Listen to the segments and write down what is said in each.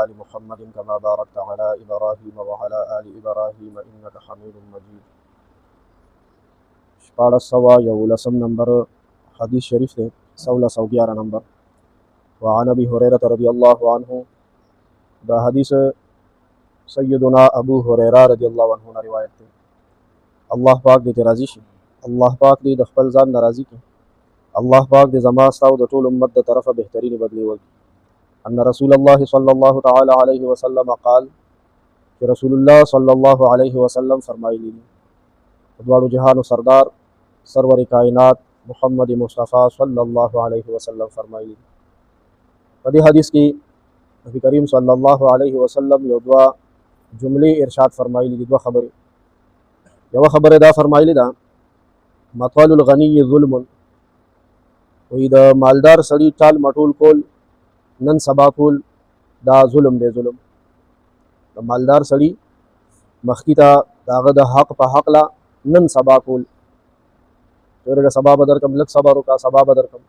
آل محمد كما باركت على إبراهيم وعلى آل إبراهيم إنك حميد مجيد. شپاړس سوه یولسم نمبر حدیث شریف دی، 1611 نمبر. وعن ابي هريره رضي الله عنه، دا حدیث سیدنا ابو هريره رضی الله عنه نے روایت دی. الله پاک دې راضي شي، الله پاک دې د خپل ځان ناراضي کړي، الله پاک دې زما ستاسو د ټول امت د طرفه بهترین بدلی وکړي. ان رسول الله صلی الله تعالی علیه وسلم قال، کہ رسول الله صلی الله علیه وسلم فرمایلی دي، دواړو جهانو سردار سرور کائنات محمد مصطفی صلی الله علیه وسلم فرمایلی. په دې حدیث کې نبی کریم صلی الله علیه وسلم یو دوا جملې ارشاد فرمایلی دي، دوه خبرې. یو خبره دا فرمایلی ده، مطال الغنی ظلم، وی د مالدار سړي ټال مټول کول نن سبا کول دا ظلم دی. ظلم د مالدار سړي مخکې ته داغه د حق په حق لا نن سبا کول، ورګه سبا به درکم، لږ صبر وکړه سبا به درکم،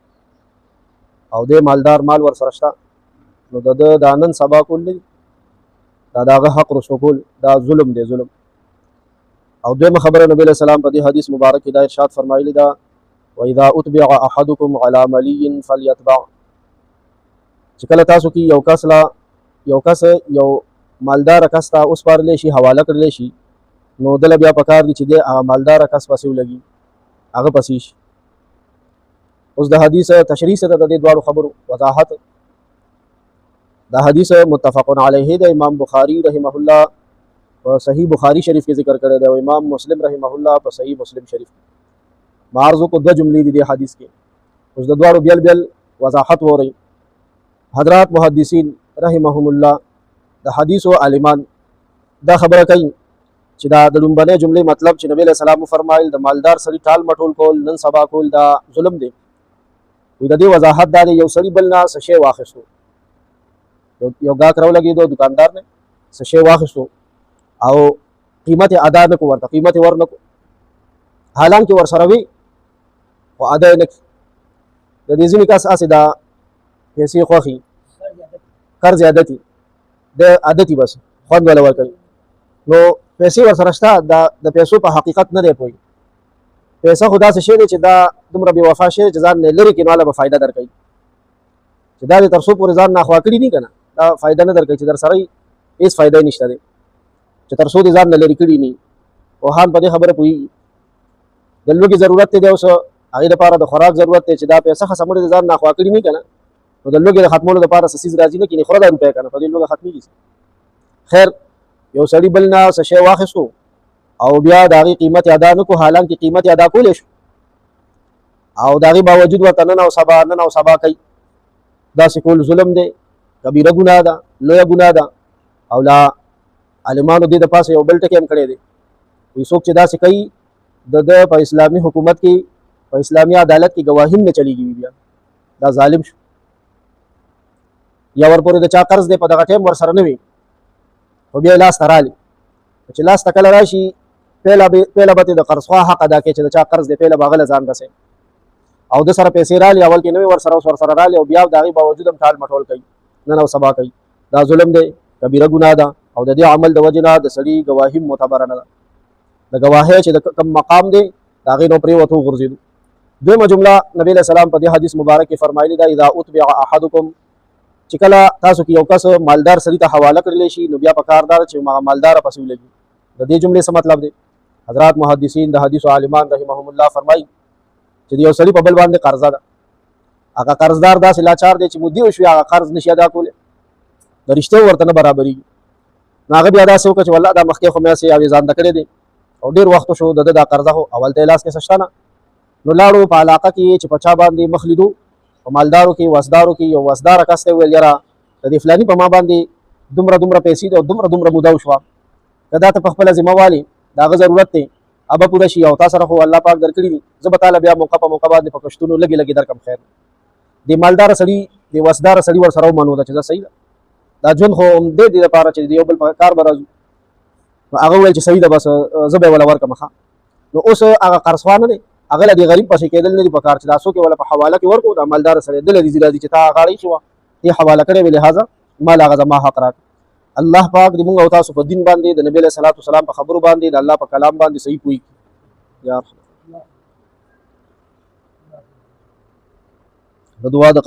او دې مالدار مال ور سره شته نو د نن سبا کول نه دا داغه حق رسو کول دا ظلم دی. ظلم. او دویمه خبره نبی علیہ السلام په دې حدیث مبارک کې دا ارشاد فرمایلی دا، وَإِذَا أُتْبِعَ أَحَدُكُمْ عَلَى مَلِيٍّ فَلْيَتْبَعْ، چې کله تاسو کې یو کس یو مالدار کس ته وسپارلی شي، حواله کړلی شي، نو دله بیا پکار دي چې دی هغه مالدار کس پسې ولګي، هغه پسې شي. اوس د حدیث تشریح سره د دې دواړو خبرو وضاحت. دا حدیث متفق علیه د امام بخاری رحمه الله په صحیح بخاری شریف کې ذکر کړی دی، او امام مسلم رحمه الله په صحیح مسلم شریف کې. معرضو کو دو جملې دي د حدیث کې، اوس د دواړو بیل وضاحت ووري. حضرات محدثین رحمهم الله د حدیث او عالمان دا خبره کوي چې دا د لومبنه جملې مطلب چې نبی علیہ السلام فرمایل د مالدار سړي ټال مټول کول نن سبا کول دا ظلم دی. وی د دې وضاحت دا دی، یو سړي بل نه څه شی واخیستو، یو گاهک راولګېدو دکاندار نه څه شی واخیستو او قیمت ادا نه کو، ورته قیمت ور نه کو، حالانکه ور سره وي او ادا نه کی. د دې ځینې کس اسې دا پیسې خوښي قرض عادتي د عادتي بس خوند ولا ورکوي، نو پیسې ور سره شته، د پیسو په حقیقت نه دی پوهېږي. پیسه خو داسې شی دی چې دا دومره بې وفا شی دی چې ځان نه لرې کړي نو هله به فایده درکوي، چې دا دې تر څو پورې ځان ناخوا کړي ني که نه دا فایده نه درکوي، چې در سره هېڅ فایده نشته دی، چې تر څو دې ځان نه لرې کړي ني. پوهان په دې خبره پوهېږي. د لوږې ضرورت دی اوس هغې دپاره د خوراک ضرورت دی، چې دا پیسه ښه سمړې د ځان ناخوا کړي ني که نه، نو د لوږې د ختمولو دپاره څه څیز راځي نه کړي، خوره دا روپۍ که نه په دې لوږه ختمېږي. خیر یو سړي بل نه څه شی واخیستو او بیا د هغې قیمت ادا نه کړو، حالانکې قیمت ادا کولی شو، او د هغې باوجود ورته نن او سبا کوي. داسې کول ظلم دی، کبیره ګناه ده، لویه ګناه ده. او لا عالمانو دې د پاسه یو بل ټکی هم کړی دی، وایي څوک چې داسې کوي د په اسلامي حکومت کې په اسلامي عدالت کې ګواهي هم نه چلیږي، بیا دا ظالم شو. یا ورپورې د چا قرض دی په دغه ټایم ورسره نه وي خو بیا یې لاس ته رالي، چې لاس ته کله راشي پهله به ترې د قرضخواه حق ادا کوي، چې د چا قرض دی پهله به هغه له ځان رسوي، او د سره پیسې رالي اول کې نه وي ورسره، اوس ورسره رالي او بیا د هغې باوجود هم ټال مټول کوي، نن او سبا کوي. دا ظلم دی، کبیره ګناه ده، او د دې عمل د وجې نه د سړي ګواهي معتبره نه ده. د ګواهۍ چې د کوم مقام دی د هغې نه پرېوتو وغورځېدو. دویمه جمله نبی علیہ السلام په دې حدیث مبارک کې فرمایلي ده، اذا اتبع احدکم، چې کله تاسو کې یو کس مالدار سړي ته حواله کړلی شي نو بیا پکار ده چې هغه مالداره پسې ولګي. د دې جملې څه مطلب دی؟ حضرات محدثین د حدیث عالمان رحمهم الله فرمایي چې د یو سړي په بل باندې قرضه ده، هغه قرضدار داسې لاچار دی چې مودې وشوي هغه قرض نشي ادا کولی، د رشتې ورته نه برابرېږي، نو هغه بیا داسې وکړه چې والله دا مخکې خو مې هسې یوې ځانده کړی دی او ډېر وخت شو د ده دا قرضه خو اول ته یې لاس کې څه شته نه، نو لاړو په علاقه کې چې په چا باندې مخ لیدو په مالدارو کې وسدارو کې یو وسداره کس ته وویل یاره د دې فلاني په ما باندې دومره پیسې دي او دومره موده وشوه، که دا ته په خپله ذمه والې د هغه ضرورت دی ابه پوره شي او تا سره خو الله پاک درکړي دي، زه به تاله بیا موقع په موقع باندې په کشتونو لږې درکم. خیر د مالداره سړي د وسداره سړي ورسره ومنو ده چې دا صحیح ده، دا ژوند خو همدې دې لپاره چې د یو بل په کار به راځو، نو هغه وویل چې صحیح ده بس زه به یې وله ورکړم ښه. نو اوس هغه قرضخواه نه دی، هغه له دې غریب پسې کېدل نه دي په کار چې دا څوک یې وله په حواله کې ورکړو، دا مالداره سړی دله دې راځي چې تا غاړې شوه دې حواله کړې وې، لهذا مال هغه زما حق راکړه. الله پاک دې موږ او تاسو په دین باندې د نبی له صلوات والسلام په خبرو باندې د الله په کلام باندې صحیح پوي یا د دعا د